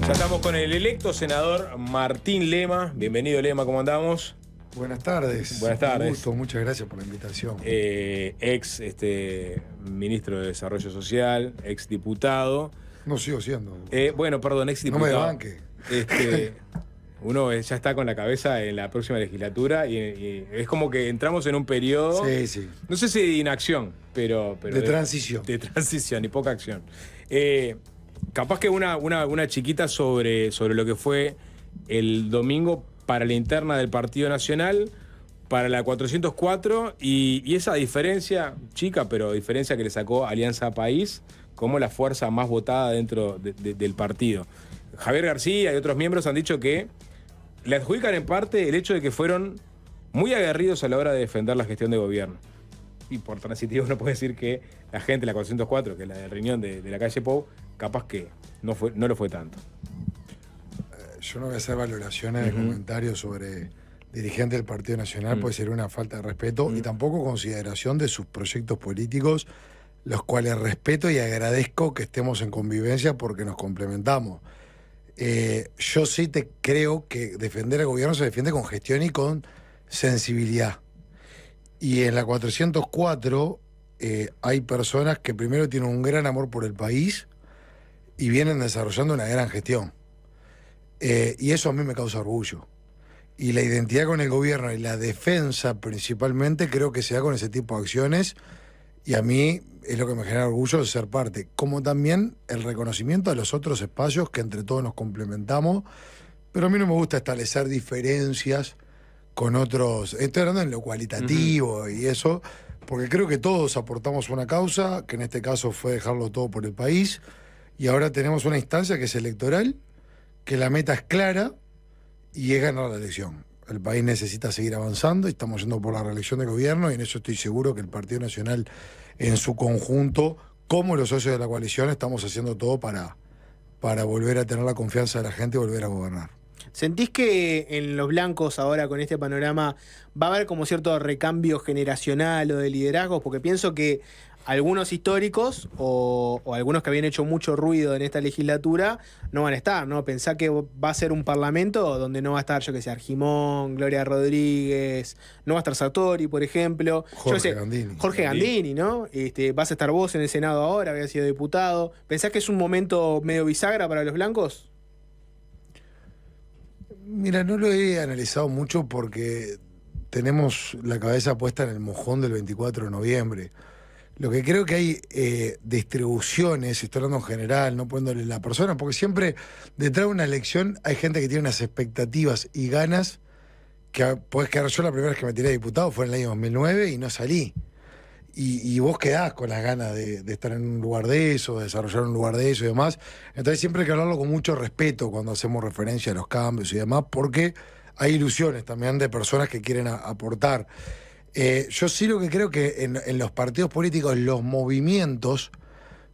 Ya estamos con el electo senador Martín Lema. Bienvenido, Lema, ¿cómo andamos? Buenas tardes. Buenas tardes. Un gusto, muchas gracias por la invitación. Ex ministro de Desarrollo Social, ex diputado. No sigo siendo. Ex diputado. No me banque. Uno ya está con la cabeza en la próxima legislatura y es como que entramos en un periodo. Sí. No sé si de inacción, pero de transición. De transición y poca acción. Capaz que una chiquita sobre lo que fue el domingo para la interna del Partido Nacional, para la 404 y esa diferencia, chica, pero diferencia que le sacó Alianza País como la fuerza más votada dentro del partido. Javier García y otros miembros han dicho que le adjudican en parte el hecho de que fueron muy aguerridos a la hora de defender la gestión de gobierno. Y por transitivo uno puede decir que la gente de la 404, que es la del riñón de la calle Pou, capaz que no lo fue tanto. Yo no voy a hacer valoraciones de comentarios sobre dirigentes del Partido Nacional, puede ser una falta de respeto y tampoco consideración de sus proyectos políticos, los cuales respeto y agradezco que estemos en convivencia porque nos complementamos. Yo sí creo que defender al gobierno se defiende con gestión y con sensibilidad. Y en la 404 hay personas que primero tienen un gran amor por el país y vienen desarrollando una gran gestión. Y eso a mí me causa orgullo. Y la identidad con el gobierno y la defensa principalmente creo que se da con ese tipo de acciones y a mí es lo que me genera orgullo de ser parte. Como también el reconocimiento a los otros espacios que entre todos nos complementamos, pero a mí no me gusta establecer diferencias con otros. Estoy hablando en lo cualitativo y eso, porque creo que todos aportamos una causa, que en este caso fue dejarlo todo por el país, y ahora tenemos una instancia que es electoral, que la meta es clara y es ganar la elección. El país necesita seguir avanzando y estamos yendo por la reelección de gobierno y en eso estoy seguro que el Partido Nacional en su conjunto, como los socios de la coalición, estamos haciendo todo para volver a tener la confianza de la gente y volver a gobernar. ¿Sentís que en los blancos ahora con este panorama va a haber como cierto recambio generacional o de liderazgos? Porque pienso que algunos históricos o algunos que habían hecho mucho ruido en esta legislatura no van a estar, ¿no? Pensá que va a ser un parlamento donde no va a estar, yo que sé, Argimón, Gloria Rodríguez, no va a estar Sartori, por ejemplo. Jorge Gandini, ¿no? Vas a estar vos en el Senado ahora, habías sido diputado. ¿Pensás que es un momento medio bisagra para los blancos? Mira, no lo he analizado mucho porque tenemos la cabeza puesta en el mojón del 24 de noviembre. Lo que creo que hay distribuciones, estoy hablando en general, no poniéndole la persona, porque siempre detrás de una elección hay gente que tiene unas expectativas y ganas que podés quedar. Yo la primera vez que me tiré de diputado fue en el año 2009 y no salí. Y vos quedás con las ganas de estar en un lugar de eso, de desarrollar un lugar de eso y demás. Entonces siempre hay que hablarlo con mucho respeto cuando hacemos referencia a los cambios y demás, porque hay ilusiones también de personas que quieren aportar. Yo sí lo que creo que en los partidos políticos, los movimientos,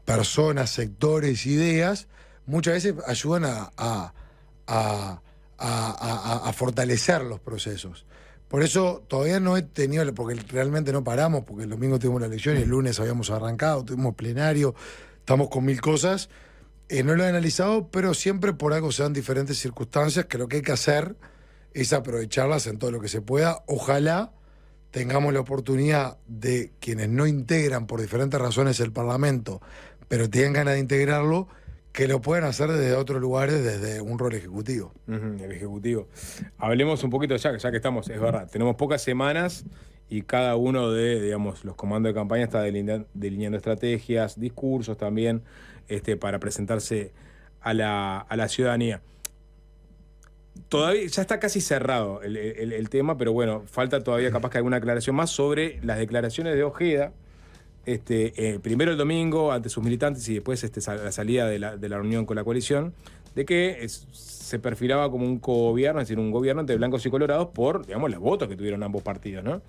personas, sectores, ideas, muchas veces ayudan a fortalecer los procesos. Por eso todavía no he tenido, porque realmente no paramos, porque el domingo tuvimos la elección y el lunes habíamos arrancado, tuvimos plenario, estamos con 1000 cosas. No lo he analizado, pero siempre por algo se dan diferentes circunstancias que lo que hay que hacer es aprovecharlas en todo lo que se pueda. Ojalá tengamos la oportunidad de quienes no integran por diferentes razones el Parlamento, pero tienen ganas de integrarlo, que lo puedan hacer desde otros lugares, desde un rol ejecutivo. El ejecutivo. Hablemos un poquito ya que estamos, es verdad, tenemos pocas semanas y cada uno de, digamos, los comandos de campaña está delineando estrategias, discursos también, para presentarse a la ciudadanía. Todavía ya está casi cerrado el tema, pero bueno, falta todavía capaz que alguna aclaración más sobre las declaraciones de Ojeda. Primero el domingo ante sus militantes y después la salida de la reunión con la coalición, de que se perfilaba como un cogobierno, es decir, un gobierno entre blancos y colorados por, digamos, los votos que tuvieron ambos partidos, ¿no?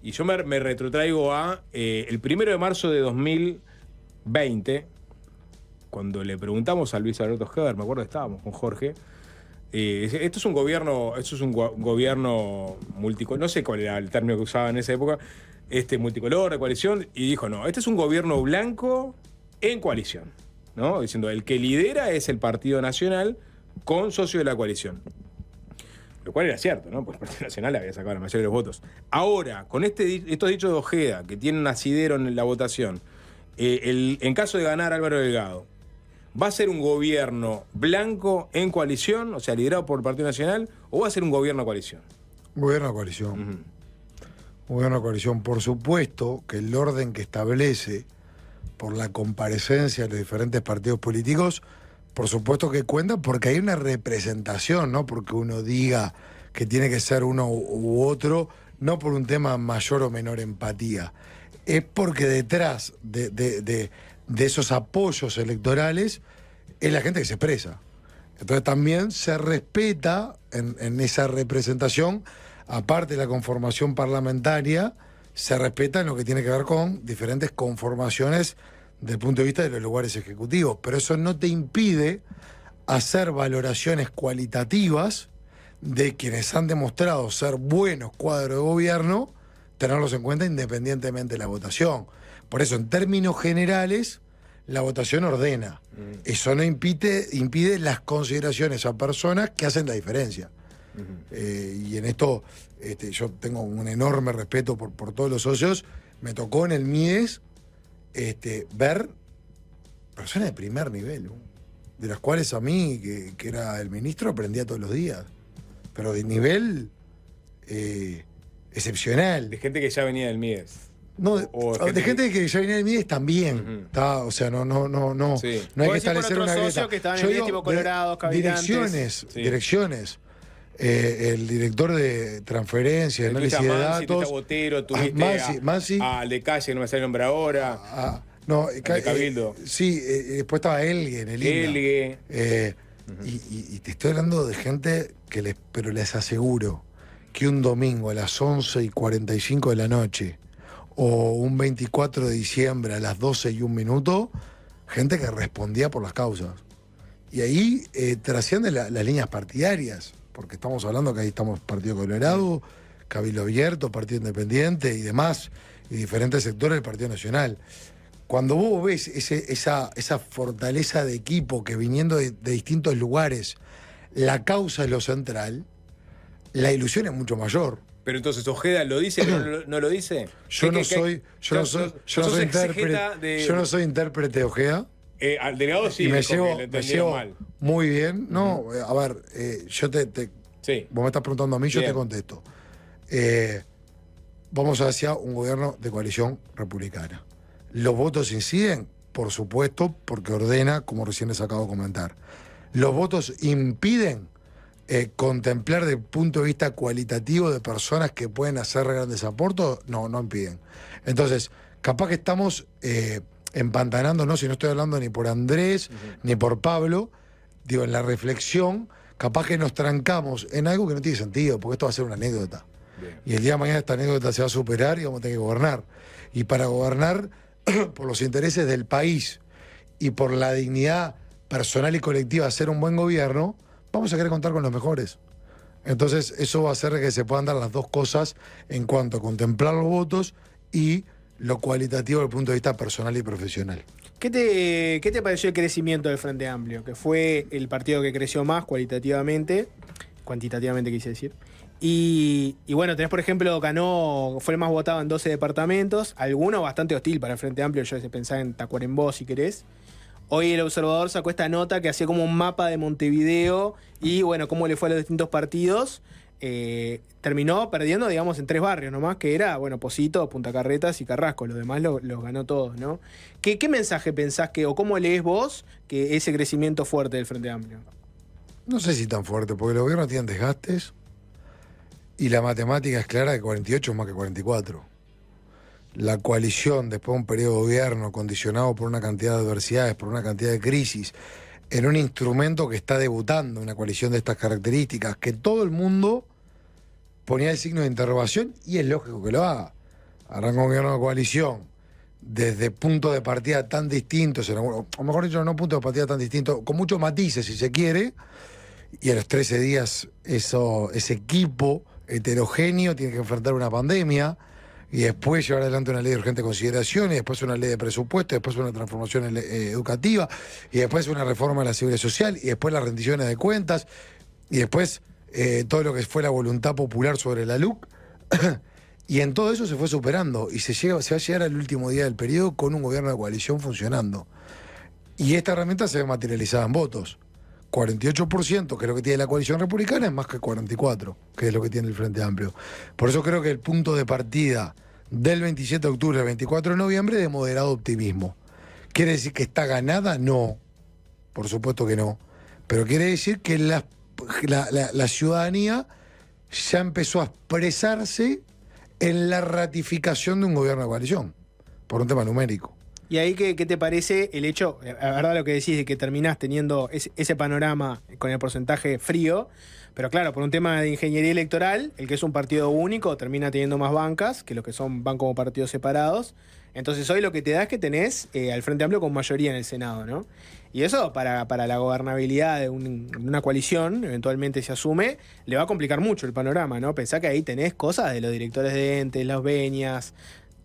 Y yo me retrotraigo a el 1 de marzo de 2020, cuando le preguntamos a Luis Alberto Heber, me acuerdo que estábamos con Jorge, esto es un gobierno multicolor, no sé cuál era el término que usaba en esa época, multicolor, de coalición, y dijo, no, este es un gobierno blanco en coalición, ¿no? Diciendo, el que lidera es el Partido Nacional, con socio de la coalición. Lo cual era cierto, ¿no? Porque el Partido Nacional había sacado la mayoría de los votos. Ahora, con estos dichos de Ojeda, que tienen asidero en la votación, en caso de ganar Álvaro Delgado, ¿va a ser un gobierno blanco en coalición, o sea, liderado por el Partido Nacional, o va a ser un gobierno de coalición? Gobierno de coalición. Gobierno de coalición. Por supuesto que el orden que establece por la comparecencia de los diferentes partidos políticos, por supuesto que cuenta porque hay una representación, no porque uno diga que tiene que ser uno u otro, no por un tema mayor o menor empatía. Es porque detrás de esos apoyos electorales es la gente que se expresa. Entonces también se respeta en esa representación, aparte de la conformación parlamentaria, se respeta en lo que tiene que ver con diferentes conformaciones desde el punto de vista de los lugares ejecutivos. Pero eso no te impide hacer valoraciones cualitativas de quienes han demostrado ser buenos cuadros de gobierno, tenerlos en cuenta independientemente de la votación. Por eso, en términos generales, la votación ordena. Eso no impide las consideraciones a personas que hacen la diferencia. Y en esto yo tengo un enorme respeto por todos los socios. Me tocó en el MIES ver personas de primer nivel, ¿no? De las cuales a mí, que era el ministro, aprendía todos los días. Pero de nivel excepcional. De gente que ya venía del MIES. No, de gente que ya venía del MIES también. O sea, no Sí. hay que establecer una grieta. Que estaban en el tipo Colorado, direcciones. El director de transferencia, análisis de datos. Botero, tuviste Mansi. Al de Calle, que no me sale el nombre ahora. De Cabildo. Sí, después estaba Elgue en el Elgue. Y te estoy hablando de gente pero les aseguro que un domingo a las 11:45 de la noche o un 24 de diciembre a las 12:01, gente que respondía por las causas. Y ahí trascienden las líneas partidarias, porque estamos hablando que ahí estamos Partido Colorado, Cabildo Abierto, Partido Independiente y demás, y diferentes sectores del Partido Nacional. Cuando vos ves esa fortaleza de equipo que viniendo de distintos lugares, la causa es lo central, la ilusión es mucho mayor. Pero entonces, ¿Ojeda lo dice o no lo dice? Yo no soy intérprete de Ojeda. Al delegado sí, y me lo llevo mal. muy bien. No, a ver, yo Sí. vos me estás preguntando a mí, yo Bien. te contesto. Vamos hacia un gobierno de coalición republicana. ¿Los votos inciden? Por supuesto, porque ordena, como recién les acabo de comentar. ¿Los votos impiden contemplar desde el punto de vista cualitativo de personas que pueden hacer grandes aportes? No impiden. Entonces, capaz que estamos empantanándonos, y no estoy hablando ni por Andrés, ni por Pablo, digo, en la reflexión, capaz que nos trancamos en algo que no tiene sentido, porque esto va a ser una anécdota. Bien. Y el día de mañana esta anécdota se va a superar y vamos a tener que gobernar. Y para gobernar, por los intereses del país y por la dignidad personal y colectiva de hacer un buen gobierno, vamos a querer contar con los mejores. Entonces, eso va a hacer que se puedan dar las dos cosas en cuanto a contemplar los votos y lo cualitativo desde el punto de vista personal y profesional. ¿Qué te pareció el crecimiento del Frente Amplio? Que fue el partido que creció más cuantitativamente quise decir. Y bueno, tenés, por ejemplo, fue el más votado en 12 departamentos, alguno bastante hostil para el Frente Amplio, yo pensaba en Tacuarembó, si querés. Hoy el Observador sacó esta nota que hacía como un mapa de Montevideo y bueno, cómo le fue a los distintos partidos. Terminó perdiendo, digamos, en 3 barrios nomás, que era, bueno, Posito, Punta Carretas y Carrasco. Los demás los ganó todos, ¿no? ¿Qué mensaje pensás o cómo lees vos que ese crecimiento fuerte del Frente Amplio? No sé si tan fuerte, porque los gobiernos tienen desgastes y la matemática es clara que 48 es más que 44. La coalición, después de un periodo de gobierno condicionado por una cantidad de adversidades, por una cantidad de crisis, en un instrumento que está debutando, una coalición de estas características, que todo el mundo ponía el signo de interrogación, y es lógico que lo haga. Arranca un gobierno de coalición desde puntos de partida tan distintos, o mejor dicho, no puntos de partida tan distintos, con muchos matices, si se quiere, y a los 13 días ese equipo heterogéneo tiene que enfrentar una pandemia, y después llevar adelante una ley de urgente consideración, y después una ley de presupuesto, y después una transformación educativa, y después una reforma de la seguridad social, y después las rendiciones de cuentas, y después todo lo que fue la voluntad popular sobre la LUC. Y en todo eso se fue superando, y se va a llegar al último día del periodo con un gobierno de coalición funcionando. Y esta herramienta se ve materializada en votos. 48%, que es lo que tiene la coalición republicana, es más que 44%, que es lo que tiene el Frente Amplio. Por eso creo que el punto de partida del 27 de octubre al 24 de noviembre es de moderado optimismo. ¿Quiere decir que está ganada? No, por supuesto que no. Pero quiere decir que la ciudadanía ya empezó a expresarse en la ratificación de un gobierno de coalición, por un tema numérico. ¿Y ahí qué te parece el hecho, la verdad lo que decís, de que terminás teniendo ese panorama con el porcentaje frío, pero claro, por un tema de ingeniería electoral, el que es un partido único termina teniendo más bancas que los que van como partidos separados? Entonces hoy lo que te da es que tenés al Frente Amplio con mayoría en el Senado, ¿no? Y eso para la gobernabilidad de una coalición, eventualmente se asume, le va a complicar mucho el panorama, ¿no? Pensá que ahí tenés cosas de los directores de entes, las venias,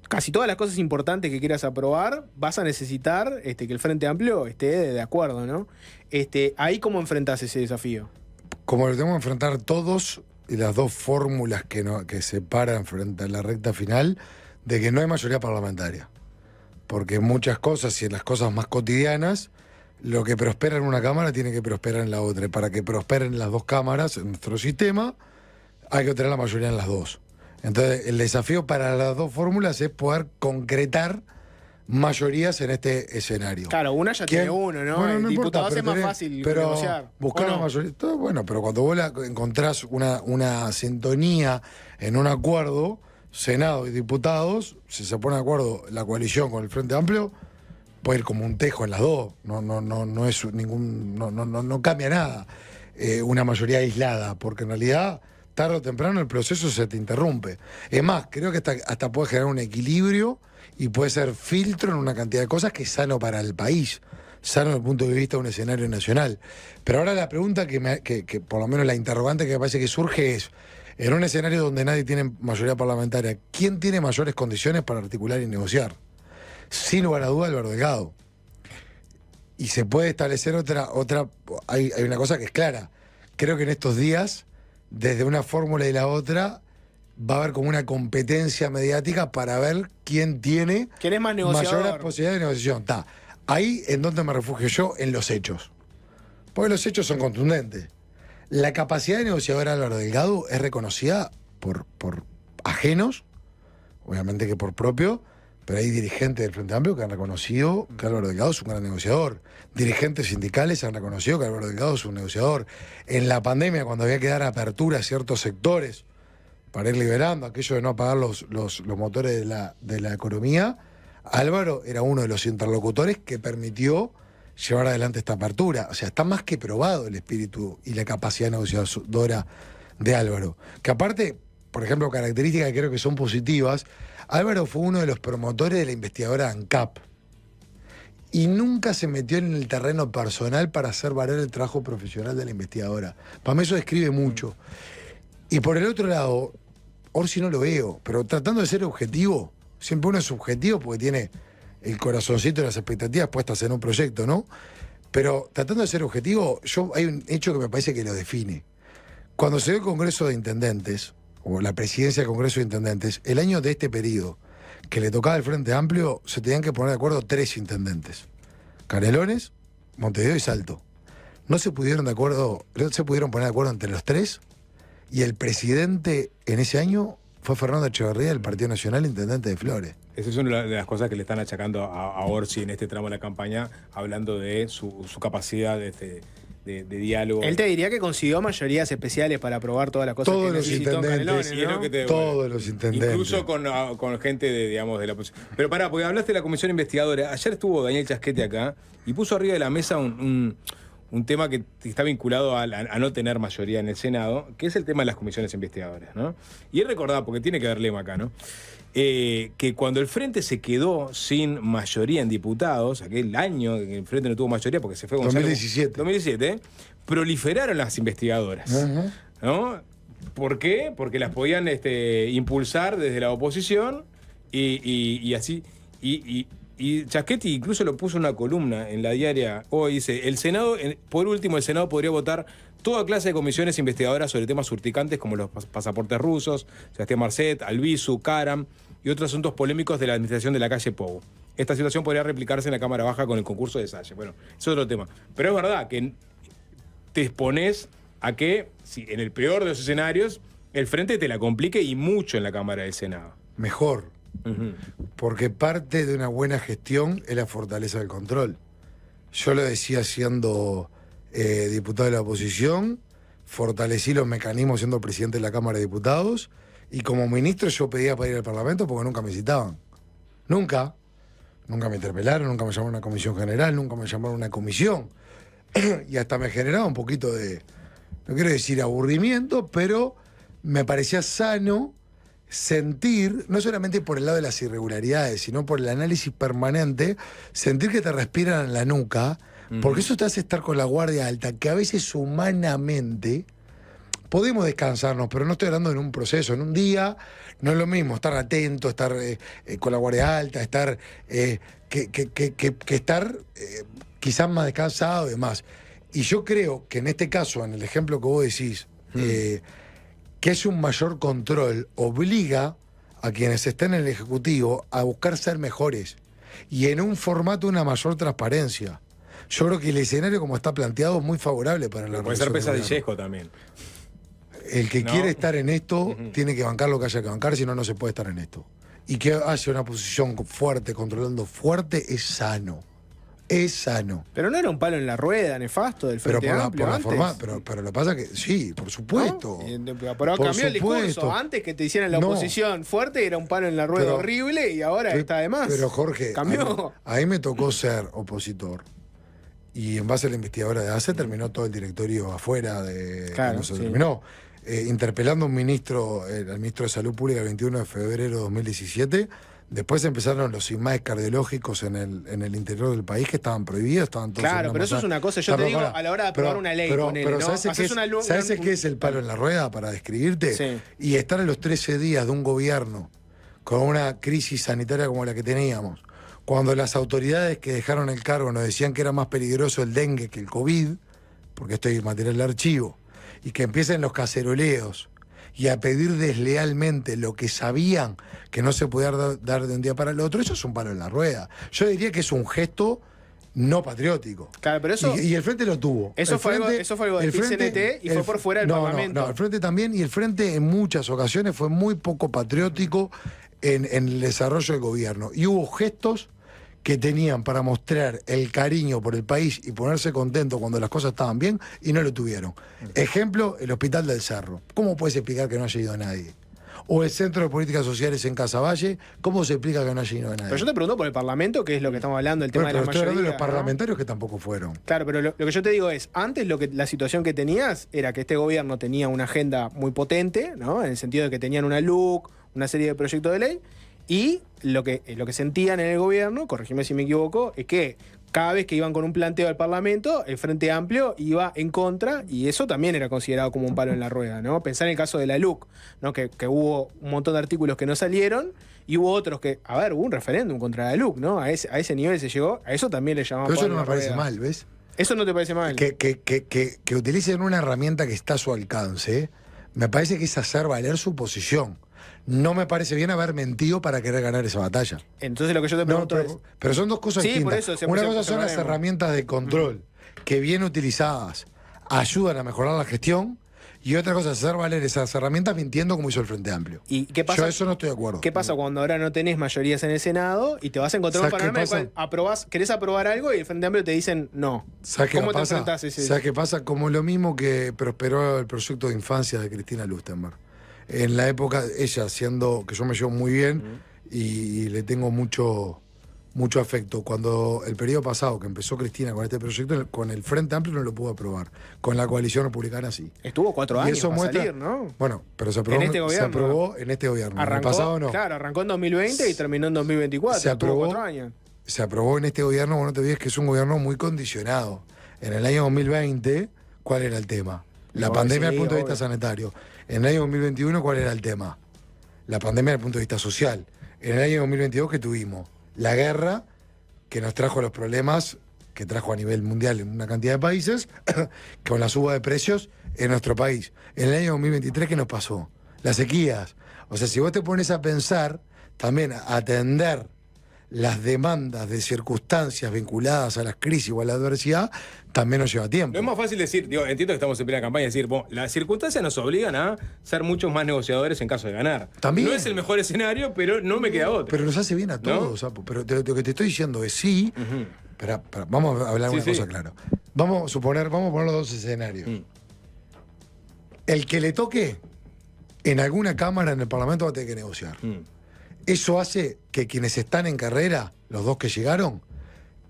casi todas las cosas importantes que quieras aprobar, vas a necesitar que el Frente Amplio esté de acuerdo, ¿no? Ahí ¿cómo enfrentás ese desafío? Como lo tenemos que enfrentar todos, y las dos fórmulas que separan frente a la recta final, de que no hay mayoría parlamentaria. Porque en muchas cosas y en las cosas más cotidianas, lo que prospera en una cámara tiene que prosperar en la otra. Y para que prosperen las dos cámaras en nuestro sistema, hay que tener la mayoría en las dos. Entonces, el desafío para las dos fórmulas es poder concretar mayorías en este escenario. Claro, una ya tiene uno, ¿no? Bueno, no diputados importa, es más fácil pero negociar. buscar la mayoría. Todo bueno, pero cuando vos encontrás una sintonía en un acuerdo, Senado y diputados, si se pone de acuerdo la coalición con el Frente Amplio, puede ir como un tejo en las dos. No es no cambia nada una mayoría aislada, porque en realidad tarde o temprano el proceso se te interrumpe. Es más, creo que hasta puede generar un equilibrio y puede ser filtro en una cantidad de cosas que es sano para el país, sano desde el punto de vista de un escenario nacional. Pero ahora la pregunta que por lo menos la interrogante que me parece que surge es, en un escenario donde nadie tiene mayoría parlamentaria, ¿quién tiene mayores condiciones para articular y negociar? Sin lugar a duda, Álvaro Delgado. Y se puede establecer hay una cosa que es clara. Creo que en estos días, desde una fórmula y la otra, va a haber como una competencia mediática para ver quién tiene es más negociador, mayores posibilidades de negociación. Ahí en donde me refugio yo, en los hechos. Porque los hechos son contundentes. La capacidad de negociador de Álvaro Delgado es reconocida por ajenos, obviamente que por propio, pero hay dirigentes del Frente Amplio que han reconocido que Álvaro Delgado es un gran negociador. Dirigentes sindicales han reconocido que Álvaro Delgado es un negociador. En la pandemia, cuando había que dar apertura a ciertos sectores para ir liberando aquello de no apagar los motores de la economía, Álvaro era uno de los interlocutores que permitió llevar adelante esta apertura. O sea, está más que probado el espíritu y la capacidad negociadora de Álvaro. Que aparte, por ejemplo, características que creo que son positivas, Álvaro fue uno de los promotores de la investigadora ANCAP. Y nunca se metió en el terreno personal para hacer valer el trabajo profesional de la investigadora. Para mí eso describe mucho. Y por el otro lado, Orsi no lo veo, pero tratando de ser objetivo, siempre uno es subjetivo porque tiene el corazoncito y las expectativas puestas en un proyecto, ¿no? Pero tratando de ser objetivo, hay un hecho que me parece que lo define. Cuando se dio el Congreso de Intendentes, o la presidencia del Congreso de Intendentes, el año de este periodo, que le tocaba al Frente Amplio, se tenían que poner de acuerdo 3 intendentes. Canelones, Montevideo y Salto. No se pudieron poner de acuerdo entre los 3, y el presidente en ese año fue Fernando Echeverría del Partido Nacional, intendente de Flores. Esa es una de las cosas que le están achacando a Orsi en este tramo de la campaña, hablando de su capacidad de diálogo. Él te diría que consiguió mayorías especiales para aprobar todas las cosas todos que necesitó en Canelones, ¿no? Todos los intendentes. Incluso con gente de la oposición. Pero porque hablaste de la comisión investigadora. Ayer estuvo Daniel Chasquete acá y puso arriba de la mesa un tema que está vinculado a no tener mayoría en el Senado, que es el tema de las comisiones investigadoras, ¿no? Y él recordaba, porque tiene que haber lema acá, ¿no? Que cuando el Frente se quedó sin mayoría en diputados, aquel año que el Frente no tuvo mayoría porque se fue Gonzalo. 2017, proliferaron las investigadoras. ¿No? ¿Por qué? Porque las podían impulsar desde la oposición Y así. Y Schiaretti incluso lo puso en una columna en la diaria. Hoy dice: el Senado, por último, el Senado podría votar toda clase de comisiones investigadoras sobre temas urticantes como los pasaportes rusos, Sebastián Marcet, Albizu, Karam y otros asuntos polémicos de la administración de la calle Pou. Esta situación podría replicarse en la Cámara Baja con el concurso de Salle. Bueno, eso es otro tema. Pero es verdad que te expones a que, si en el peor de los escenarios, el frente te la complique y mucho en la Cámara del Senado. Mejor. Porque parte de una buena gestión es la fortaleza del control. Yo lo decía siendo diputado de la oposición, fortalecí los mecanismos siendo presidente de la Cámara de Diputados, y como ministro yo pedía para ir al Parlamento porque nunca me citaban. Nunca me interpelaron, nunca me llamaron a una comisión general, nunca me llamaron a una comisión. Y hasta me generaba un poquito de, no quiero decir aburrimiento, pero me parecía sano sentir, no solamente por el lado de las irregularidades, sino por el análisis permanente, sentir que te respiran en la nuca, porque eso te hace estar con la guardia alta, que a veces humanamente podemos descansarnos, pero no estoy hablando en un proceso, en un día. No es lo mismo estar atento, estar con la guardia alta, estar que estar quizás más descansado y demás. Y yo creo que en este caso, en el ejemplo que vos decís, que es un mayor control, obliga a quienes estén en el Ejecutivo a buscar ser mejores y en un formato de una mayor transparencia. Yo creo que el escenario como está planteado es muy favorable para la puede ser pesadillejo también. El que quiere estar en esto tiene que bancar lo que haya que bancar, si no, no se puede estar en esto. Y que haya una posición fuerte, controlando fuerte, es sano. Es sano. Pero no era un palo en la rueda, nefasto, del Frente Amplio pero lo que pasa es que sí, por supuesto. ¿No? Pero cambió el discurso. Antes que te hicieran la oposición fuerte era un palo en la rueda horrible y ahora está de más. Pero Jorge, cambió. A mí me tocó ser opositor. Y en base a la investigadora de ACE terminó todo el directorio afuera de cuando se terminó. Interpelando a un ministro, al ministro de Salud Pública el 21 de febrero de 2017. Después empezaron los IMAES cardiológicos en el interior del país que estaban prohibidos, estaban todos. Claro, pero eso es una cosa, yo te digo, a la hora de aprobar una ley, pero ¿sabes qué es el palo en la rueda para describirte? Sí. Y estar en los 13 días de un gobierno con una crisis sanitaria como la que teníamos, cuando las autoridades que dejaron el cargo nos decían que era más peligroso el dengue que el COVID, porque esto hay material de archivo, y que empiecen los caceroleos y a pedir deslealmente lo que sabían que no se podía dar de un día para el otro, eso es un palo en la rueda. Yo diría que es un gesto no patriótico. Claro, pero eso... Y el Frente lo tuvo. Eso fue algo del PIT-CNT y fue por fuera del Parlamento. No, el Frente también, y el Frente en muchas ocasiones fue muy poco patriótico en el desarrollo del gobierno. Y hubo gestos que tenían para mostrar el cariño por el país y ponerse contento cuando las cosas estaban bien y no lo tuvieron. Ejemplo, el Hospital del Cerro. ¿Cómo puedes explicar que no haya ido nadie? O el Centro de Políticas Sociales en Casaballe, ¿cómo se explica que no haya ido nadie? Pero yo te pregunto por el Parlamento, que es lo que estamos hablando, el tema de la mayoría. Estoy hablando de los parlamentarios que tampoco fueron. Claro, pero lo que yo te digo es, antes la situación que tenías era que este gobierno tenía una agenda muy potente, ¿no? En el sentido de que tenían una LUC, una serie de proyectos de ley, y lo que sentían en el gobierno, corregime si me equivoco, es que cada vez que iban con un planteo al Parlamento, el Frente Amplio iba en contra, y eso también era considerado como un palo en la rueda, ¿no? Pensar en el caso de la LUC, ¿no? Que hubo un montón de artículos que no salieron, y hubo otros que, hubo un referéndum contra la LUC, ¿no? A ese nivel se llegó, a eso también le llamaban Pero palo eso no en la me parece rueda. mal, ¿ves? ¿Eso no te parece mal? Que utilicen una herramienta que está a su alcance, me parece que es hacer valer su posición. No me parece bien haber mentido para querer ganar esa batalla. Entonces lo que yo te pregunto es... Pero son dos cosas distintas. Por eso una cosa son las herramientas de control que bien utilizadas ayudan a mejorar la gestión, y otra cosa es hacer valer esas herramientas mintiendo como hizo el Frente Amplio. ¿Y qué pasa? Yo eso no estoy de acuerdo. ¿Qué pasa cuando ahora no tenés mayorías en el Senado y te vas a encontrar un panorama en el cual querés aprobar algo y el Frente Amplio te dicen no? ¿Cómo te enfrentás a ese? ¿Sabes qué pasa? Como lo mismo que prosperó el proyecto de infancia de Cristina Lustenberg. En la época, ella siendo, que yo me llevo muy bien y le tengo mucho afecto. Cuando el periodo pasado que empezó Cristina con este proyecto, con el Frente Amplio no lo pudo aprobar. Con la coalición republicana sí. Estuvo 4 años eso para salir, ¿no? Bueno, pero se aprobó en este gobierno. Arrancó, en el pasado no. Claro, arrancó en 2020 y terminó en 2024. Se aprobó, 4 años. Se aprobó en este gobierno, bueno, no te olvides que es un gobierno muy condicionado. En el año 2020, ¿cuál era el tema? La pandemia desde el punto de vista sanitario. En el año 2021, ¿cuál era el tema? La pandemia desde el punto de vista social. en el año 2022 que tuvimos la guerra que nos trajo los problemas que trajo a nivel mundial en una cantidad de países, con la suba de precios en nuestro país. En el año 2023, ¿qué nos pasó? Las sequías. O sea, si vos te pones a pensar, también a atender las demandas de circunstancias vinculadas a las crisis o a la adversidad, también nos lleva tiempo. No es más fácil decir, digo, entiendo que estamos en plena campaña, decir, bueno, las circunstancias nos obligan a ser muchos más negociadores en caso de ganar. También. No es el mejor escenario, pero no me queda otro. Pero nos hace bien a todos, ¿no? Sapo. Pero lo que te estoy diciendo es sí. Vamos a hablar una cosa clara. Vamos a poner los dos escenarios. El que le toque, en alguna cámara en el Parlamento va a tener que negociar. Eso hace que quienes están en carrera, los dos que llegaron,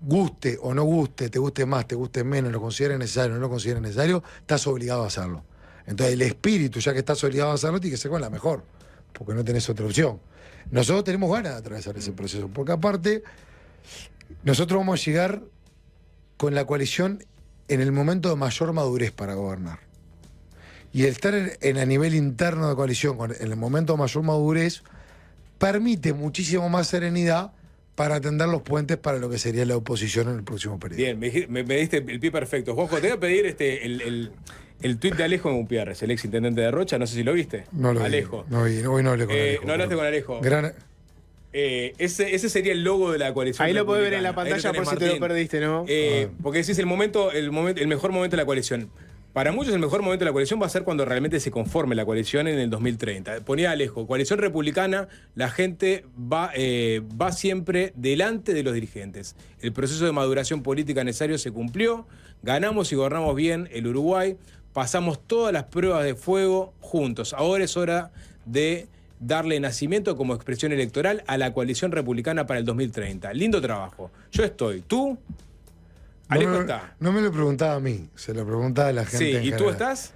guste o no guste, te guste más, te guste menos, lo consideres necesario o no lo consideres necesario, estás obligado a hacerlo. Entonces el espíritu, ya que estás obligado a hacerlo, tiene que ser con la mejor, porque no tenés otra opción. Nosotros tenemos ganas de atravesar ese proceso, porque aparte, nosotros vamos a llegar con la coalición en el momento de mayor madurez para gobernar. Y el estar a nivel interno de coalición, en el momento de mayor madurez, permite muchísimo más serenidad para atender los puentes para lo que sería la oposición en el próximo periodo. Bien, me diste el pie perfecto. Juanjo, te voy a pedir el tuit de Alejo Gutiérrez, el ex intendente de Rocha, no sé si lo viste. No lo Alejo. vi. Hoy no hablé con Alejo. No hablaste con Alejo. Gran... Ese sería el logo de la coalición. Ahí lo podés ver en la republicana. pantalla por si te lo perdiste, ¿no? Porque decís el mejor momento de la coalición. Para muchos el mejor momento de la coalición va a ser cuando realmente se conforme la coalición en el 2030. Ponía Alejo, coalición republicana, la gente va siempre delante de los dirigentes. El proceso de maduración política necesario se cumplió, ganamos y gobernamos bien el Uruguay, pasamos todas las pruebas de fuego juntos. Ahora es hora de darle nacimiento como expresión electoral a la coalición republicana para el 2030. Lindo trabajo. Yo estoy. ¿Tú? Alejo está. No me lo preguntaba a mí, se lo preguntaba a la gente. Sí, en ¿y general. tú estás?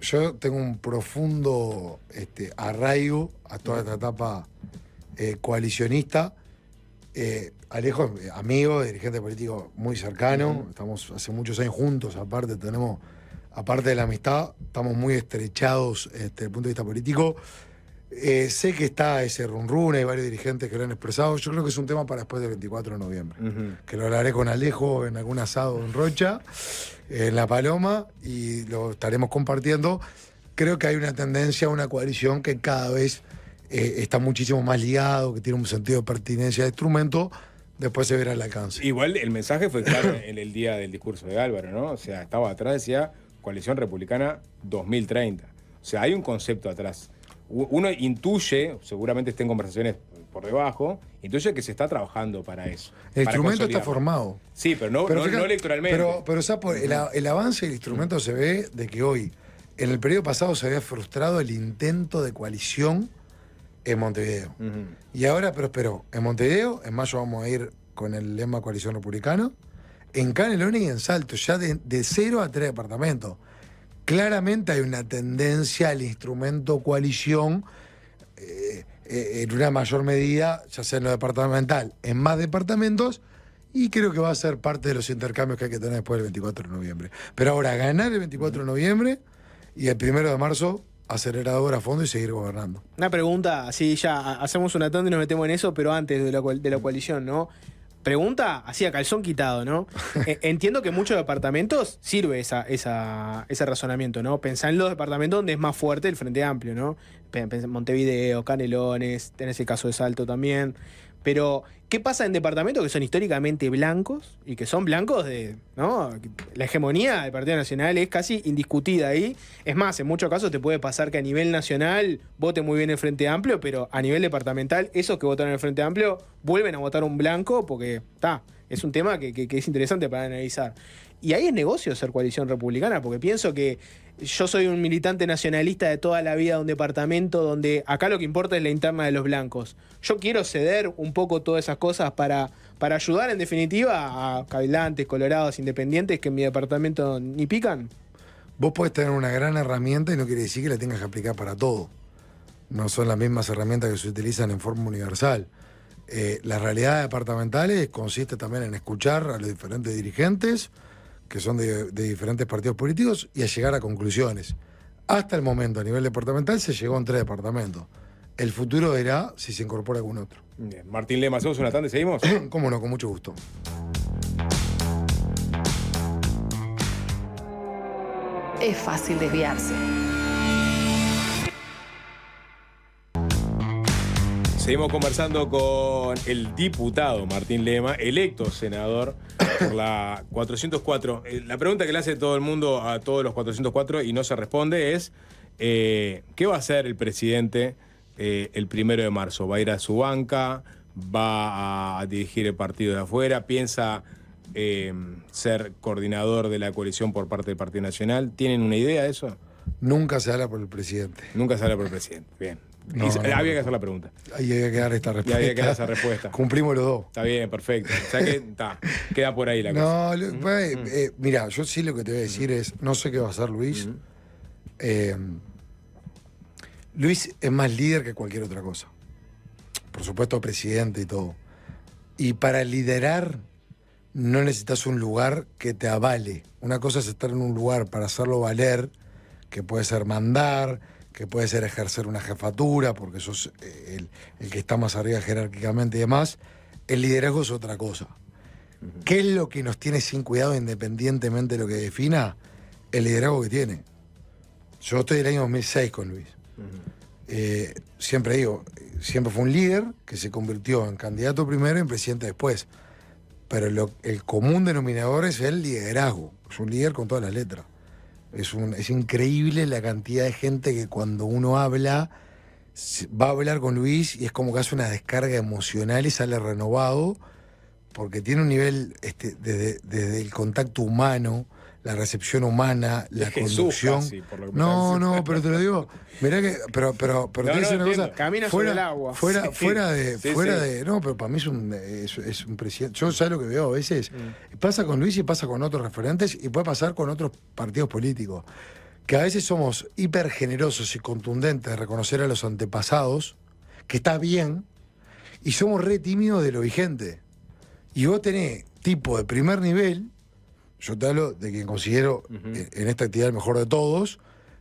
Yo tengo un profundo arraigo a toda esta etapa coalicionista. Alejo es amigo, dirigente político muy cercano. Estamos hace muchos años juntos, aparte de la amistad, estamos muy estrechados desde el punto de vista político. Sé que está ese run, hay varios dirigentes que lo han expresado. Yo creo que es un tema para después del 24 de noviembre. Que lo hablaré con Alejo en algún asado en Rocha, en La Paloma, y lo estaremos compartiendo. Creo que hay una tendencia a una coalición que cada vez está muchísimo más ligado, que tiene un sentido de pertinencia de instrumento. Después se verá el alcance. Igual el mensaje fue claro en el día del discurso de Álvaro, ¿no? O sea, estaba atrás, decía Coalición Republicana 2030. O sea, hay un concepto atrás. Uno intuye, seguramente esté en conversaciones por debajo, intuye que se está trabajando para eso. El instrumento está formado. Sí, pero no electoralmente. Pero Sapo, el avance del instrumento se ve de que hoy, en el periodo pasado se había frustrado el intento de coalición en Montevideo. Y ahora prosperó. En Montevideo, en mayo vamos a ir con el lema Coalición Republicana. En Canelones y en Salto, ya de 0 a 3 departamentos. Claramente hay una tendencia al instrumento coalición en una mayor medida, ya sea en lo departamental, en más departamentos, y creo que va a ser parte de los intercambios que hay que tener después del 24 de noviembre. Pero ahora, ganar el 24 de noviembre y el 1 de marzo, acelerador a fondo y seguir gobernando. Una pregunta, así ya hacemos una tanda y nos metemos en eso, pero antes de la coalición, ¿no? Pregunta así a calzón quitado, ¿no? Entiendo que en muchos departamentos sirve ese razonamiento, ¿no? Pensá en los departamentos donde es más fuerte el Frente Amplio, ¿no? Montevideo, Canelones, tenés el caso de Salto también. Pero, ¿qué pasa en departamentos que son históricamente blancos y que son blancos de, ¿no? La hegemonía del Partido Nacional es casi indiscutida ahí. Es más, en muchos casos te puede pasar que a nivel nacional vote muy bien el Frente Amplio, pero a nivel departamental, esos que votaron en el Frente Amplio vuelven a votar un blanco porque, es un tema que es interesante para analizar. Y ahí es negocio ser coalición republicana, porque pienso que yo soy un militante nacionalista de toda la vida de un departamento donde acá lo que importa es la interna de los blancos. Yo quiero ceder un poco todas esas cosas para ayudar en definitiva a cabildantes, colorados, independientes que en mi departamento ni pican. Vos podés tener una gran herramienta y no quiere decir que la tengas que aplicar para todo. No son las mismas herramientas que se utilizan en forma universal. Las realidades departamentales consiste también en escuchar a los diferentes dirigentes que son de diferentes partidos políticos y a llegar a conclusiones. Hasta el momento, a nivel departamental, se llegó en 3 departamentos. El futuro verá si se incorpora algún otro. Bien. Martín Lema, ¿hacemos una tanda y seguimos? Cómo no, con mucho gusto. Es fácil desviarse. Seguimos conversando con el diputado Martín Lema, electo senador por la 404. La pregunta que le hace todo el mundo a todos los 404 y no se responde es ¿qué va a hacer el presidente el 1 de marzo? ¿Va a ir a su banca? ¿Va a dirigir el partido de afuera? ¿Piensa ser coordinador de la coalición por parte del Partido Nacional? ¿Tienen una idea de eso? Nunca se habla por el presidente. Nunca se habla por el presidente. Bien. No, había que hacer la pregunta. Ahí había que dar esta respuesta. Y había que dar esa respuesta. Cumplimos los dos. Está bien, perfecto. O sea que queda por ahí la cosa. No, mira, yo sí lo que te voy a decir es, no sé qué va a hacer Luis. Luis es más líder que cualquier otra cosa. Por supuesto, presidente y todo. Y para liderar no necesitas un lugar que te avale. Una cosa es estar en un lugar para hacerlo valer, que puede ser mandar, que puede ser ejercer una jefatura, porque sos el que está más arriba jerárquicamente y demás. El liderazgo es otra cosa. ¿Qué es lo que nos tiene sin cuidado independientemente de lo que defina? El liderazgo que tiene. Yo estoy del año 2006 con Luis. Siempre digo, siempre fue un líder que se convirtió en candidato primero y en presidente después. Pero el común denominador es el liderazgo. Es un líder con todas las letras. Es increíble la cantidad de gente que cuando uno habla, va a hablar con Luis y es como que hace una descarga emocional y sale renovado, porque tiene un nivel desde el contacto humano, la recepción humana, la conducción. Casi, por lo que no, pero te lo digo, mirá que, pero te voy a decir una cosa. Camina sobre el agua. Fuera de. No, pero para mí es un presidente. Yo sé lo que veo a veces. Pasa con Luis y pasa con otros referentes y puede pasar con otros partidos políticos. Que a veces somos hiper generosos y contundentes de reconocer a los antepasados, que está bien, y somos re tímidos de lo vigente. Y vos tenés tipo de primer nivel. Yo te hablo de quien considero en esta actividad el mejor de todos,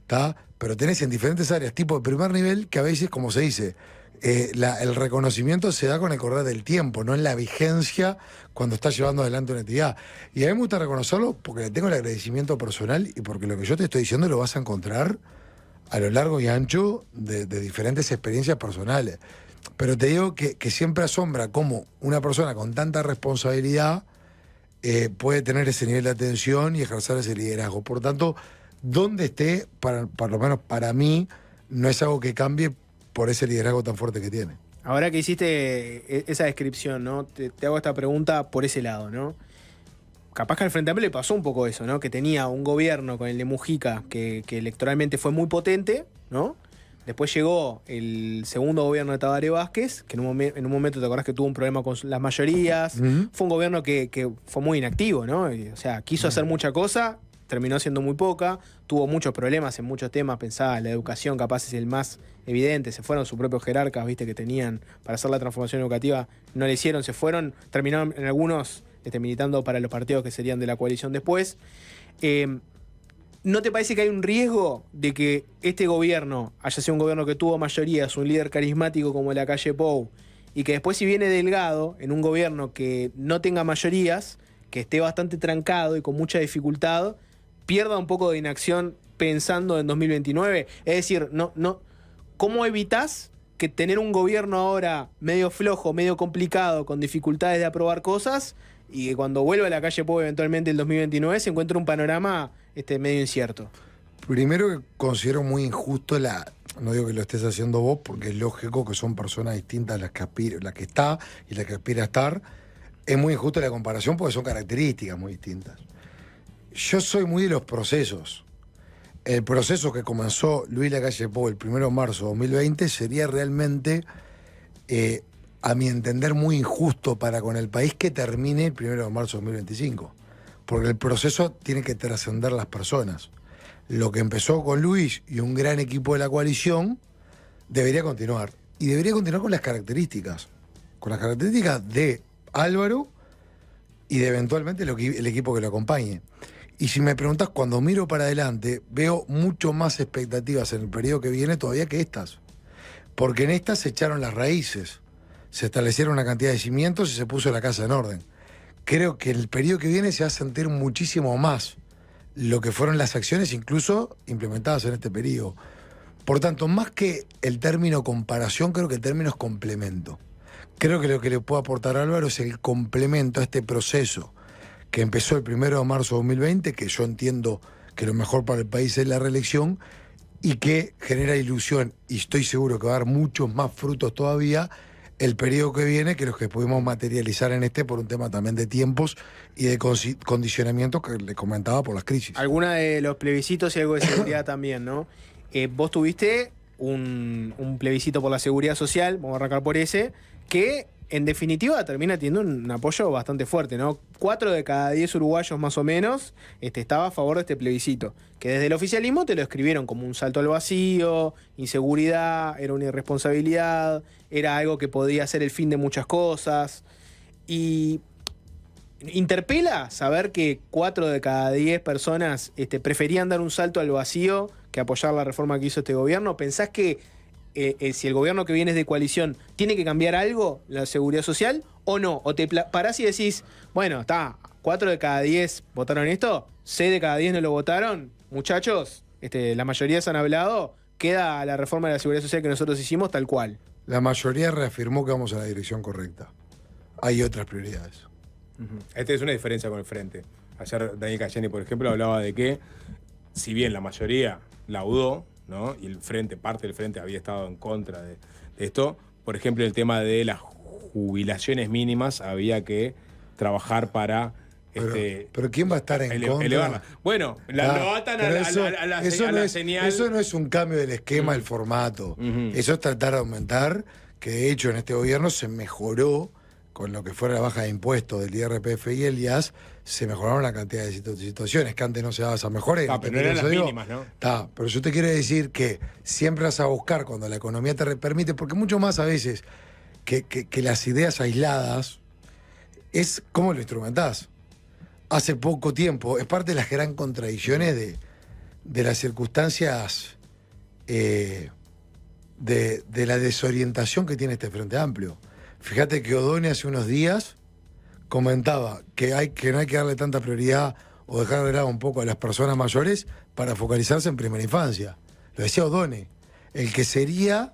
¿tá? Pero tenés en diferentes áreas tipo de primer nivel que a veces, como se dice, el reconocimiento se da con el correr del tiempo, no en la vigencia cuando estás llevando adelante una actividad. Y a mí me gusta reconocerlo porque le tengo el agradecimiento personal y porque lo que yo te estoy diciendo lo vas a encontrar a lo largo y ancho de diferentes experiencias personales. Pero te digo que siempre asombra cómo una persona con tanta responsabilidad puede tener ese nivel de atención y ejercer ese liderazgo. Por tanto, donde esté, por lo menos para mí, no es algo que cambie por ese liderazgo tan fuerte que tiene. Ahora que hiciste esa descripción, ¿no? Te hago esta pregunta por ese lado, ¿no? Capaz que al Frente Amplio le pasó un poco eso, ¿no? Que tenía un gobierno con el de Mujica que electoralmente fue muy potente, ¿no? Después llegó el segundo gobierno de Tabaré Vázquez, que en un momento te acordás que tuvo un problema con las mayorías. Fue un gobierno que fue muy inactivo, ¿no? O sea, quiso hacer mucha cosa, terminó siendo muy poca, tuvo muchos problemas en muchos temas, pensaba, la educación capaz es el más evidente, se fueron sus propios jerarcas, viste, que tenían para hacer la transformación educativa, no le hicieron, se fueron, terminaron en algunos militando para los partidos que serían de la coalición después. ¿No te parece que hay un riesgo de que este gobierno haya sido un gobierno que tuvo mayorías, un líder carismático como Lacalle Pou, y que después si viene Delgado en un gobierno que no tenga mayorías, que esté bastante trancado y con mucha dificultad, pierda un poco de inacción pensando en 2029? Es decir, ¿cómo evitás que tener un gobierno ahora medio flojo, medio complicado, con dificultades de aprobar cosas, y que cuando vuelva a Lacalle Pou eventualmente el 2029 se encuentre un panorama medio incierto? Primero que considero muy injusto no digo que lo estés haciendo vos, porque es lógico que son personas distintas las que está y las que aspira a estar. Es muy injusto la comparación porque son características muy distintas. Yo soy muy de los procesos. El proceso que comenzó Luis Lacalle Pou el 1 de marzo de 2020 sería realmente, a mi entender, muy injusto para con el país que termine el 1 de marzo de 2025. Porque el proceso tiene que trascender las personas. Lo que empezó con Luis y un gran equipo de la coalición debería continuar. Y debería continuar con las características. Con las características de Álvaro y de eventualmente el equipo que lo acompañe. Y si me preguntas, cuando miro para adelante, veo mucho más expectativas en el periodo que viene todavía que estas. porque en esta se echaron las raíces, se establecieron una cantidad de cimientos y se puso la casa en orden. Creo que el periodo que viene se va a sentir muchísimo más lo que fueron las acciones incluso implementadas en este periodo. Por tanto, más que el término comparación, creo que el término es complemento. Creo que lo que le puedo aportar a Álvaro es el complemento a este proceso que empezó el 1 de marzo de 2020, que yo entiendo que lo mejor para el país es la reelección, y que genera ilusión, y estoy seguro que va a dar muchos más frutos todavía el periodo que viene que los que pudimos materializar en este por un tema también de tiempos y de condicionamientos que le comentaba por las crisis. Alguna de los plebiscitos y algo de seguridad también, ¿no? Vos tuviste un plebiscito por la seguridad social, vamos a arrancar por ese, que en definitiva termina teniendo un apoyo bastante fuerte, ¿no? 4 de cada 10 uruguayos más o menos estaba a favor de este plebiscito, que desde el oficialismo te lo escribieron como un salto al vacío, inseguridad, era una irresponsabilidad, era algo que podía ser el fin de muchas cosas. Y interpela saber que 4 de cada 10 personas preferían dar un salto al vacío que apoyar la reforma que hizo este gobierno. ¿Pensás que si el gobierno que viene es de coalición tiene que cambiar algo la seguridad social o no? ¿O te parás y decís, bueno, está, 4 de cada 10 votaron esto, 6 de cada 10 no lo votaron? Muchachos, la mayoría se han hablado, queda la reforma de la seguridad social que nosotros hicimos tal cual. La mayoría reafirmó que vamos a la dirección correcta. Hay otras prioridades. Esta es una diferencia con el Frente. Ayer Daniel Cayeni, por ejemplo, hablaba de que, si bien la mayoría laudó, ¿no? Y parte del Frente había estado en contra de esto, por ejemplo, el tema de las jubilaciones mínimas había que trabajar para... Pero ¿quién va a estar en contra? Elevarla. Bueno, lo atan a la señal. Eso no es un cambio del esquema, del formato. Eso es tratar de aumentar, que de hecho en este gobierno se mejoró con lo que fuera la baja de impuestos del IRPF y el IAS, se mejoraron la cantidad de situaciones que antes no se daba esa mejora. Pero no eran las mínimas, ¿no? Pero yo te quiero decir que siempre vas a buscar cuando la economía te permite, porque mucho más a veces que las ideas aisladas es cómo lo instrumentás. Hace poco tiempo, es parte de las gran contradicciones de las circunstancias de la desorientación que tiene este Frente Amplio. Fíjate que O'Donnell hace unos días comentaba que no hay que darle tanta prioridad o dejar de lado un poco a las personas mayores para focalizarse en primera infancia. Lo decía O'Donnell, el que sería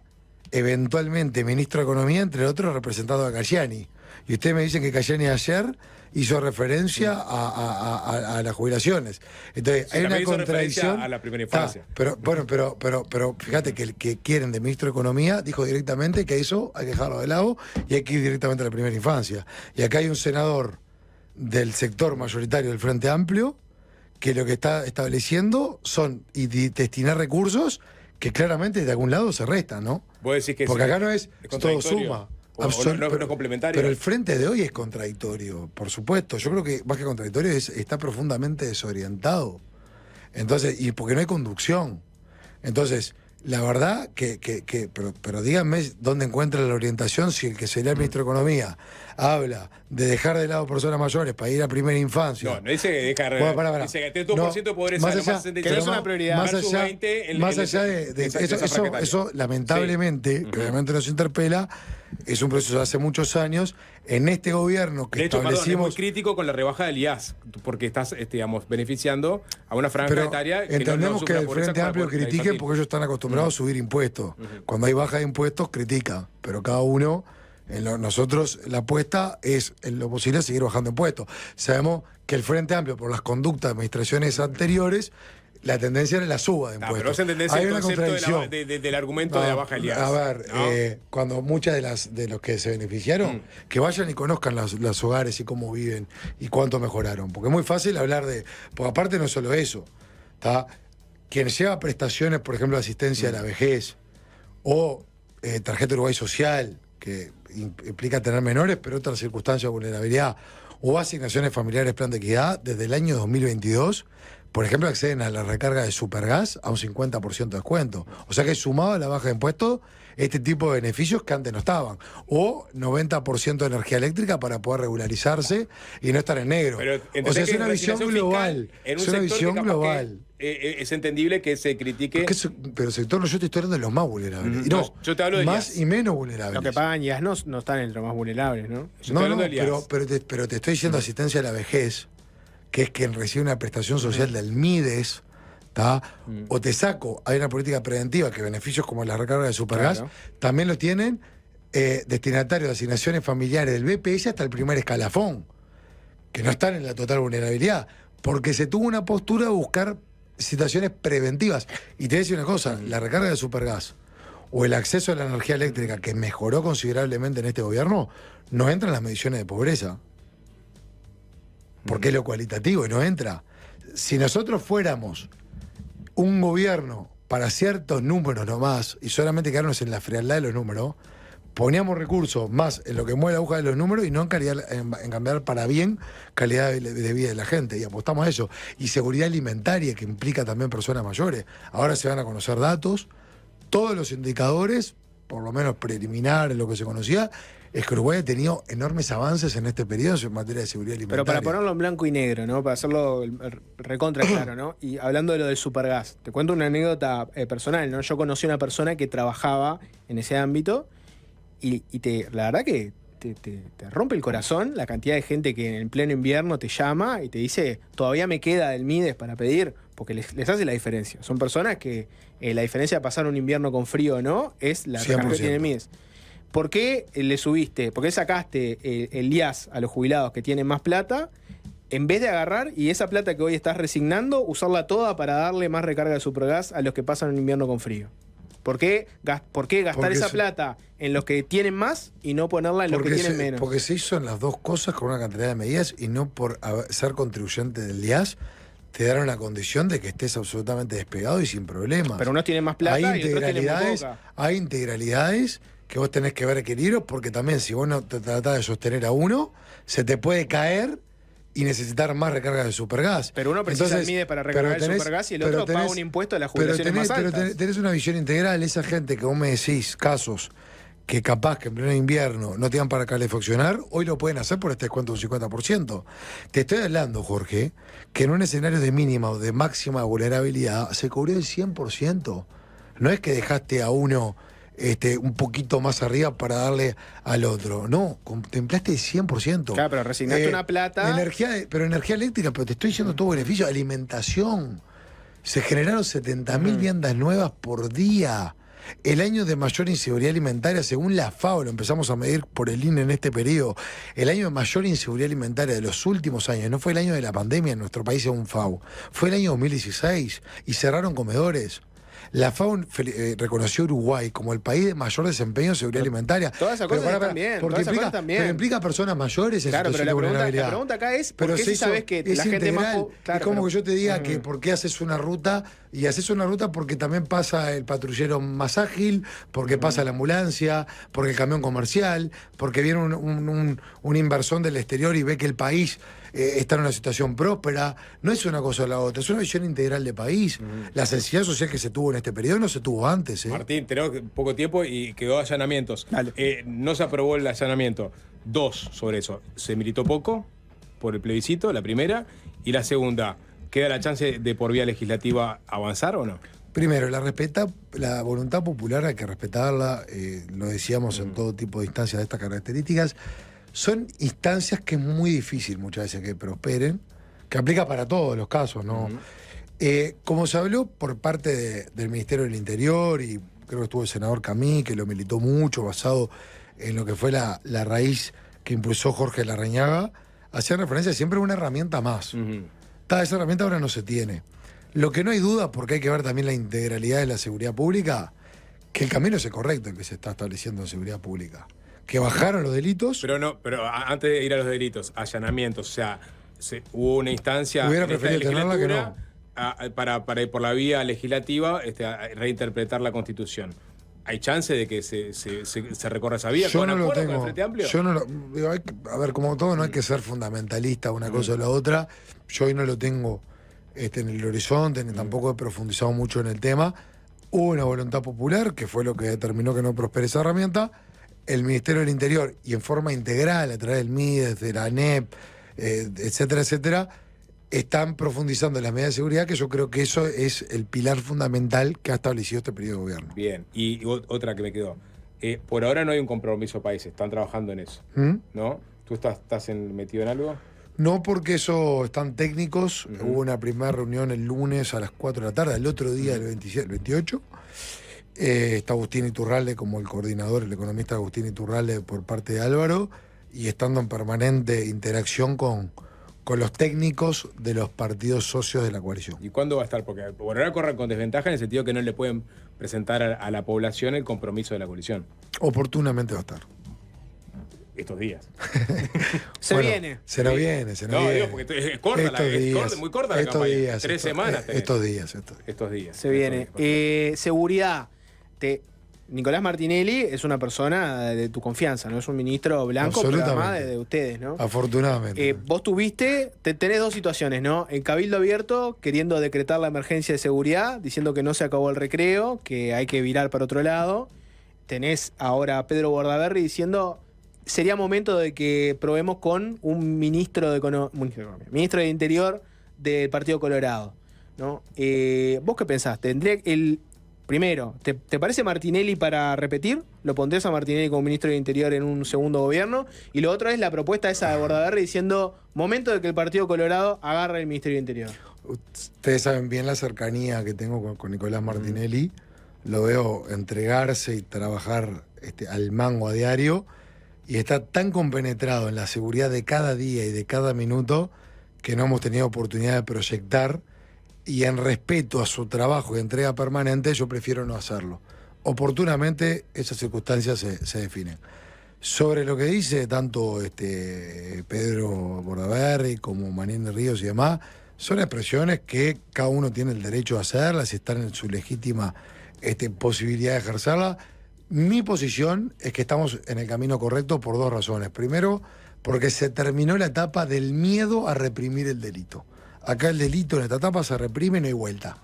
eventualmente ministro de Economía, entre otros representado a Cayani. Y ustedes me dicen que Cayani ayer hizo referencia a las jubilaciones. Entonces, sí, hay una contradicción a la primera infancia. Pero fíjate que el que quieren de ministro de Economía dijo directamente que eso hay que dejarlo de lado y hay que ir directamente a la primera infancia. Y acá hay un senador del sector mayoritario del Frente Amplio que lo que está estableciendo son destinar recursos que claramente de algún lado se restan, ¿no? Vos decís que porque acá no es todo suma. No es complementario. Pero el Frente de hoy es contradictorio, por supuesto. Yo creo que más que contradictorio está profundamente desorientado. Entonces, y porque no hay conducción. Entonces, la verdad pero díganme dónde encuentra la orientación si el que sería el ministro de Economía habla de dejar de lado personas mayores para ir a primera infancia. No dice que dejar de lado. Dice que tiene 2% de pobreza, más allá, que no es una prioridad. Más allá de eso, lamentablemente, que obviamente nos interpela, es un proceso de hace muchos años. En este gobierno que establecimos... es muy crítico con la rebaja del IAS, porque estás, beneficiando a una franja etaria que entendemos no que sufre el pobreza Frente Amplio critiquen porque ellos están acostumbrados a subir impuestos. Cuando hay baja de impuestos, critica. Pero cada uno... nosotros la apuesta es en lo posible seguir bajando impuestos. Sabemos que el Frente Amplio, por las conductas de administraciones anteriores, la tendencia era la suba de impuestos. Pero esa tendencia hay el una concepto del argumento de la baja del IAS. A ver, cuando muchas de los que se beneficiaron, que vayan y conozcan los hogares y cómo viven y cuánto mejoraron. Porque es muy fácil hablar de... Porque aparte no es solo eso. Quien lleva prestaciones, por ejemplo, de asistencia a la vejez o tarjeta Uruguay Social, que implica tener menores, pero otras circunstancias de vulnerabilidad, o asignaciones familiares plan de equidad, desde el año 2022, por ejemplo, acceden a la recarga de Supergas a un 50% de descuento. O sea que sumado a la baja de impuestos, este tipo de beneficios que antes no estaban. O 90% de energía eléctrica para poder regularizarse y no estar en negro. Pero, o sea, es una visión global. Es una visión global. es entendible que se critique. Pero sector, yo te estoy hablando de los más vulnerables. Y no, yo te hablo de más IAS. y menos vulnerables. Los que pagan IAS no están entre los más vulnerables, ¿no? Yo estoy hablando del IAS. pero te estoy diciendo asistencia a la vejez, que es quien recibe una prestación social del MIDES, ¿tá? O te saco, hay una política preventiva que beneficios como la recarga de Supergas Claro. también lo tienen destinatarios de asignaciones familiares del BPS hasta el primer escalafón, que no están en la total vulnerabilidad, porque se tuvo una postura de buscar situaciones preventivas. Y te voy a decir una cosa, la recarga de Supergas o el acceso a la energía eléctrica, que mejoró considerablemente en este gobierno, no entra en las mediciones de pobreza. Porque es lo cualitativo y no entra. Si nosotros fuéramos un gobierno para ciertos números nomás, y solamente quedarnos en la frialdad de los números, poníamos recursos más en lo que mueve la aguja de los números y no en cambiar para bien calidad de vida de la gente. Y apostamos a eso. Y seguridad alimentaria, que implica también personas mayores. Ahora se van a conocer datos. Todos los indicadores, por lo menos preliminares, lo que se conocía, es que Uruguay ha tenido enormes avances en este periodo en materia de seguridad alimentaria. Pero para ponerlo en blanco y negro, ¿no? Para hacerlo recontra claro, ¿no? Y hablando de lo del Supergas, te cuento una anécdota personal, ¿no? Yo conocí a una persona que trabajaba en ese ámbito y la verdad que te rompe el corazón la cantidad de gente que en pleno invierno te llama y te dice, todavía me queda del MIDES para pedir, porque les hace la diferencia. Son personas que la diferencia de pasar un invierno con frío o no es la recarga que tiene el MIDES. ¿Por qué le subiste? ¿Por qué sacaste el IAS a los jubilados que tienen más plata? En vez de agarrar y esa plata que hoy estás resignando, usarla toda para darle más recarga de Supergas a los que pasan un invierno con frío. ¿Por qué gastar esa plata en los que tienen más y no ponerla en los que tienen menos? Porque se hizo en las dos cosas con una cantidad de medidas y no por ser contribuyente del IAS te dan una condición de que estés absolutamente despegado y sin problemas. Pero unos tienen más plata y otros tienen muy poca. Hay integralidades que vos tenés que ver equilibrio, porque también si vos no te tratás de sostener a uno, se te puede caer y necesitar más recargas de Supergas. Pero uno precisa el MIDES para recargar el Supergas y el otro paga un impuesto a las jubilaciones más altas. Pero tenés una visión integral. Esa gente que vos me decís, casos que capaz que en pleno invierno no tengan para calefaccionar, hoy lo pueden hacer por este descuento de un 50%. Te estoy hablando, Jorge, que en un escenario de mínima o de máxima vulnerabilidad se cubrió el 100%. No es que dejaste a uno un poquito más arriba para darle al otro. No, contemplaste el 100%. Claro, pero resignaste una plata. Energía eléctrica, pero te estoy diciendo todo beneficio. Alimentación. Se generaron 70.000 viandas nuevas por día. El año de mayor inseguridad alimentaria, según la FAO, lo empezamos a medir por el INE en este periodo, el año de mayor inseguridad alimentaria de los últimos años, no fue el año de la pandemia en nuestro país según FAO, fue el año 2016 y cerraron comedores. La FAO reconoció a Uruguay como el país de mayor desempeño en seguridad alimentaria. Todas esas cosas también. Pero implica personas mayores en claro, situación pero de vulnerabilidad. La pregunta acá es, ¿por qué si sabes que la gente más... Claro, es como que yo te diga que por qué haces una ruta, y haces una ruta porque también pasa el patrullero más ágil, porque pasa la ambulancia, porque el camión comercial, porque viene un inversor del exterior y ve que el país está en una situación próspera. No es una cosa o la otra, es una visión integral de país. La sensibilidad social que se tuvo en este periodo no se tuvo antes. Martín, tenemos poco tiempo y quedó allanamientos. No se aprobó el allanamiento. 2 sobre eso. Se militó poco por el plebiscito, la primera. Y la segunda, ¿queda la chance de por vía legislativa avanzar o no? Primero, la voluntad popular hay que respetarla, lo decíamos en todo tipo de instancias de estas características. Son instancias que es muy difícil muchas veces que prosperen, que aplica para todos los casos, ¿no? Como se habló por parte del Ministerio del Interior, y creo que estuvo el senador Camí, que lo militó mucho, basado en lo que fue la raíz que impulsó Jorge Larrañaga, hacía referencia siempre a una herramienta más. Esa herramienta ahora no se tiene. Lo que no hay duda, porque hay que ver también la integralidad de la seguridad pública, que el camino es el correcto el que se está estableciendo en seguridad pública. Que bajaron los delitos. Pero antes de ir a los delitos, allanamientos, o sea, hubo una instancia. Hubiera preferido tenerla que no. Para ir por la vía legislativa, a reinterpretar la Constitución. ¿Hay chance de que se recorra esa vía? Yo no lo tengo. ¿Con el Frente Amplio? Yo no lo, a ver, como todo, no hay que ser fundamentalista una cosa o la otra. Yo hoy no lo tengo en el horizonte, ni tampoco he profundizado mucho en el tema. Hubo una voluntad popular, que fue lo que determinó que no prospere esa herramienta. El Ministerio del Interior, y en forma integral, a través del MIDES, de la ANEP, etcétera, etcétera, están profundizando en las medidas de seguridad, que yo creo que eso es el pilar fundamental que ha establecido este periodo de gobierno. Bien, y otra que me quedó. Por ahora no hay un compromiso país, están trabajando en eso, ¿no? ¿Tú estás metido en algo? No, porque eso están técnicos. Hubo una primera reunión el lunes a las 4 de la tarde, el otro día, el 28. Está Agustín Iturralde como el coordinador, el economista Agustín Iturralde por parte de Álvaro, y estando en permanente interacción con los técnicos de los partidos socios de la coalición. ¿Y cuándo va a estar? Porque por ahora corren con desventaja en el sentido que no le pueden presentar a la población el compromiso de la coalición. Oportunamente va a estar. Estos días. Se viene. Se nos viene. Digo, porque es corta, muy corta la campaña. Días, 3 semanas. Estos días. Se viene. Seguridad. Nicolás Martinelli es una persona de tu confianza, no es un ministro blanco, pero además de ustedes, ¿no? Afortunadamente. Vos tenés dos situaciones, ¿no? El Cabildo Abierto queriendo decretar la emergencia de seguridad, diciendo que no se acabó el recreo, que hay que virar para otro lado. Tenés ahora a Pedro Bordaberry diciendo sería momento de que probemos con un ministro de Interior del Partido Colorado, ¿no? ¿Vos qué pensás? Primero, ¿te parece Martinelli para repetir? ¿Lo pondrías a Martinelli como ministro de Interior en un segundo gobierno? Y lo otro es la propuesta esa de Bordaberry diciendo momento de que el Partido Colorado agarre el Ministerio de Interior. Ustedes saben bien la cercanía que tengo con Nicolás Martinelli. Lo veo entregarse y trabajar al mango a diario. Y está tan compenetrado en la seguridad de cada día y de cada minuto que no hemos tenido oportunidad de proyectar. Y en respeto a su trabajo y entrega permanente, yo prefiero no hacerlo. Oportunamente esas circunstancias se definen. Sobre lo que dice tanto Pedro Bordaberry como Manín de Ríos y demás, son expresiones que cada uno tiene el derecho a hacerlas y están en su legítima posibilidad de ejercerla. Mi posición es que estamos en el camino correcto por dos razones. Primero, porque se terminó la etapa del miedo a reprimir el delito. Acá el delito en esta etapa se reprime y no hay vuelta.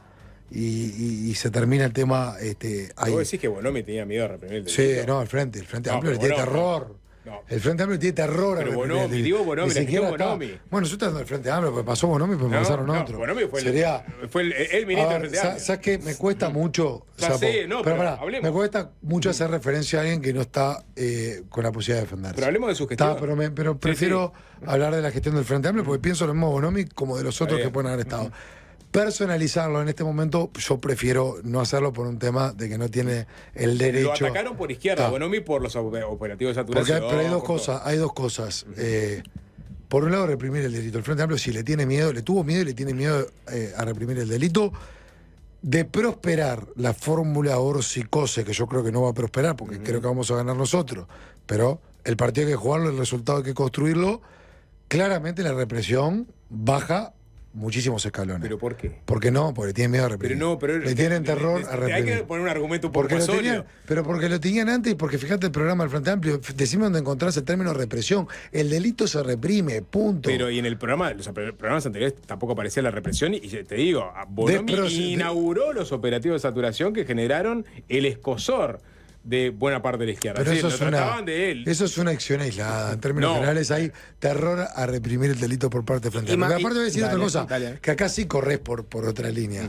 Y se termina el tema ahí. ¿Vos decís que Bonomi tenía miedo a reprimir el delito? Sí, no, el Frente Amplio le tiene terror. No. El Frente Amplio tiene terror. Pero Bonomi, digo Bonomi, Bueno, yo estoy dando el Frente Amplio, porque pasó Bonomi, pues me pasaron otro. Bonomi fue el ministro del Frente Amplio. ¿Sabes qué? Me cuesta mucho. Pero pará, me cuesta mucho hacer referencia a alguien que no está con la posibilidad de defenderse. Pero hablemos de su gestión. Pero prefiero hablar de la gestión del Frente Amplio, porque pienso lo mismo Bonomi como de los otros que pueden haber estado. Personalizarlo en este momento, yo prefiero no hacerlo por un tema de que no tiene el derecho. Lo atacaron por izquierda, Bonomi por los operativos de saturación. Pero hay dos cosas. Por un lado, reprimir el delito. El Frente Amplio, si le tuvo miedo y le tiene miedo a reprimir el delito. De prosperar la fórmula Orsi-Cose, que yo creo que no va a prosperar, porque creo que vamos a ganar nosotros. Pero el partido hay que jugarlo, el resultado hay que construirlo. Claramente la represión baja muchísimos escalones. ¿Pero por qué? Porque tienen miedo a reprimir. Le tienen terror a reprimir. Hay que poner un argumento un poco más sólido. Pero porque lo tenían antes y porque fíjate el programa del Frente Amplio, decime dónde encontrás el término represión. El delito se reprime, punto. Pero y en los programas anteriores tampoco aparecía la represión y te digo, Bonomi inauguró los operativos de saturación que generaron el escosor de buena parte de la izquierda. Pero eso es una acción aislada. En términos generales hay terror a reprimir el delito por parte de Frente Amplio. Porque aparte voy a decir otra cosa, que acá sí corres por otra línea.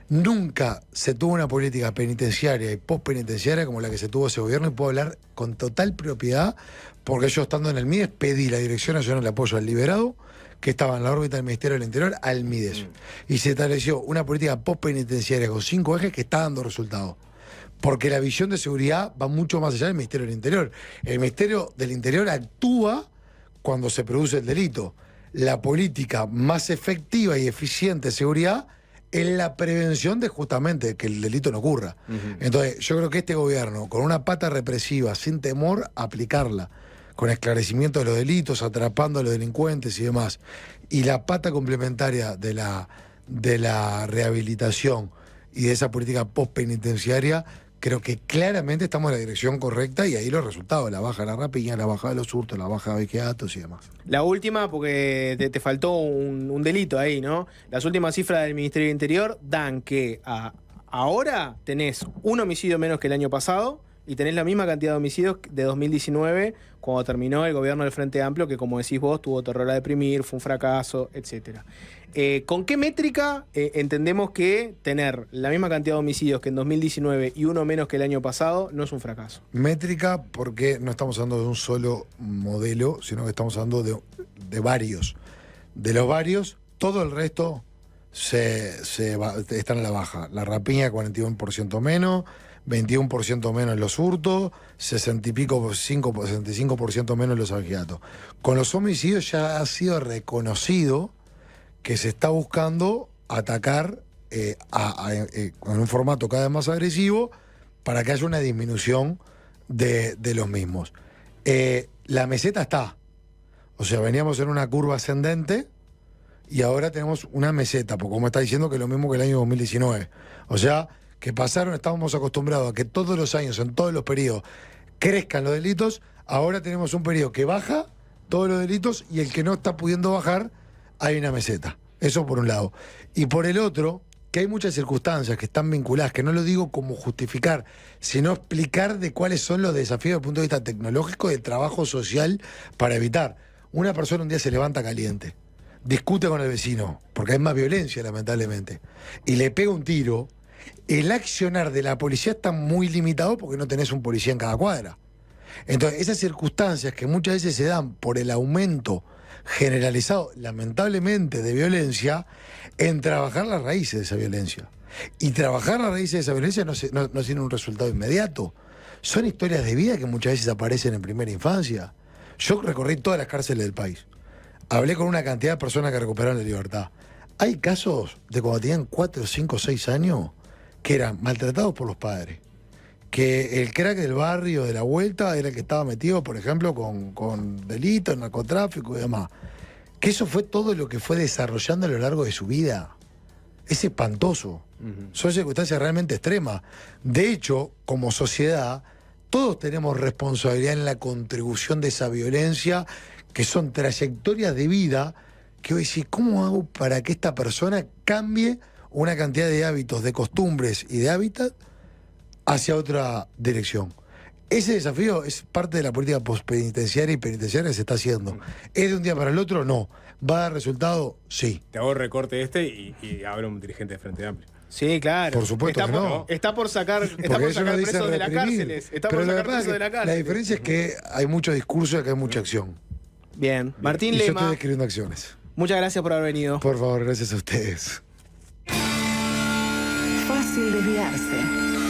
Nunca se tuvo una política penitenciaria y postpenitenciaria como la que se tuvo ese gobierno, y puedo hablar con total propiedad, porque yo estando en el MIDES pedí la Dirección Nacional de Apoyo al Liberado, que estaba en la órbita del Ministerio del Interior, al MIDES. Y se estableció una política postpenitenciaria con 5 ejes que está dando resultados. Porque la visión de seguridad va mucho más allá del Ministerio del Interior. El Ministerio del Interior actúa cuando se produce el delito. La política más efectiva y eficiente de seguridad es la prevención de justamente que el delito no ocurra. Entonces, yo creo que este gobierno, con una pata represiva, sin temor a aplicarla, con esclarecimiento de los delitos, atrapando a los delincuentes y demás, y la pata complementaria de la rehabilitación y de esa política postpenitenciaria, creo que claramente estamos en la dirección correcta, y ahí los resultados, la baja de la rapiña, la baja de los hurtos, la baja de vejeatos y demás. La última, porque te faltó un delito ahí, ¿no? Las últimas cifras del Ministerio del Interior dan que ahora tenés un homicidio menos que el año pasado, y tenés la misma cantidad de homicidios de 2019, cuando terminó el gobierno del Frente Amplio, que como decís vos, tuvo terror a deprimir, fue un fracaso, etc. ¿Con qué métrica entendemos que tener la misma cantidad de homicidios que en 2019 y uno menos que el año pasado no es un fracaso? Métrica, porque no estamos hablando de un solo modelo, sino que estamos hablando de varios. De los varios, todo el resto están a la baja. La rapiña 41% menos, 21% menos en los hurtos, 65% menos en los agiatos. Con los homicidios ya ha sido reconocido que se está buscando atacar en un formato cada vez más agresivo para que haya una disminución de los mismos. La meseta está. O sea, veníamos en una curva ascendente y ahora tenemos una meseta, porque como está diciendo que es lo mismo que el año 2019. O sea, que estábamos acostumbrados a que todos los años, en todos los periodos, crezcan los delitos. Ahora tenemos un periodo que baja todos los delitos y el que no está pudiendo bajar, hay una meseta. Eso por un lado. Y por el otro, que hay muchas circunstancias que están vinculadas, que no lo digo como justificar, sino explicar de cuáles son los desafíos desde el punto de vista tecnológico y del trabajo social para evitar. Una persona un día se levanta caliente, discute con el vecino, porque hay más violencia, lamentablemente, y le pega un tiro. El accionar de la policía está muy limitado porque no tenés un policía en cada cuadra. Entonces, esas circunstancias que muchas veces se dan por el aumento generalizado, lamentablemente, de violencia, en trabajar las raíces de esa violencia. Y trabajar las raíces de esa violencia no tiene un resultado inmediato. Son historias de vida que muchas veces aparecen en primera infancia. Yo recorrí todas las cárceles del país. Hablé con una cantidad de personas que recuperaron la libertad. Hay casos de cuando tenían 4, 5, 6 años que eran maltratados por los padres. Que el crack del barrio, de la vuelta, era el que estaba metido, por ejemplo, con delitos, narcotráfico y demás. Que eso fue todo lo que fue desarrollando a lo largo de su vida. Es espantoso. Son circunstancias realmente extremas. De hecho, como sociedad, todos tenemos responsabilidad en la contribución de esa violencia, que son trayectorias de vida, que hoy decís, ¿cómo hago para que esta persona cambie una cantidad de hábitos, de costumbres y de hábitat hacia otra dirección? Ese desafío es parte de la política postpenitenciaria y penitenciaria que se está haciendo. ¿Es de un día para el otro? No. ¿Va a dar resultado? Sí. Te hago el recorte y habla un dirigente de Frente Amplio. Sí, claro. Por supuesto que no. Está por sacar presos de la cárcel. Está por sacar presos de la cárcel. La diferencia es que hay mucho discurso y acá hay mucha acción. Bien. Martín y yo Lema. estoy describiendo acciones. Muchas gracias por haber venido. Por favor, gracias a ustedes. Fácil desviarse.